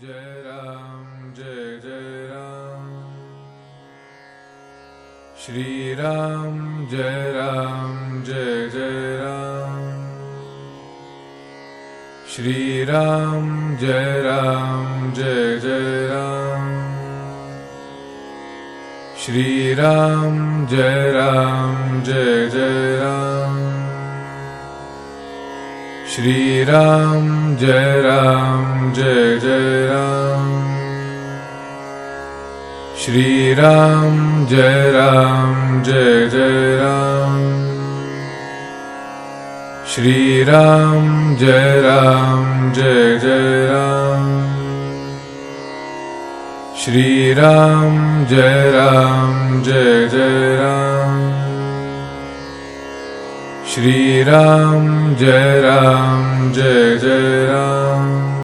Jai Ram Jai Jai Ram. Shri Ram Jai Jai Ram. Shri Ram Jai Jai Ram. Shri Ram Jai Jai Ram. Shri Ram Jai Jai Ram. Shri Ram Jai Jai Ram. Shri Ram Jai Jai Ram. Shri Ram Jai Jai Ram. Shri Ram Jai Jai Ram.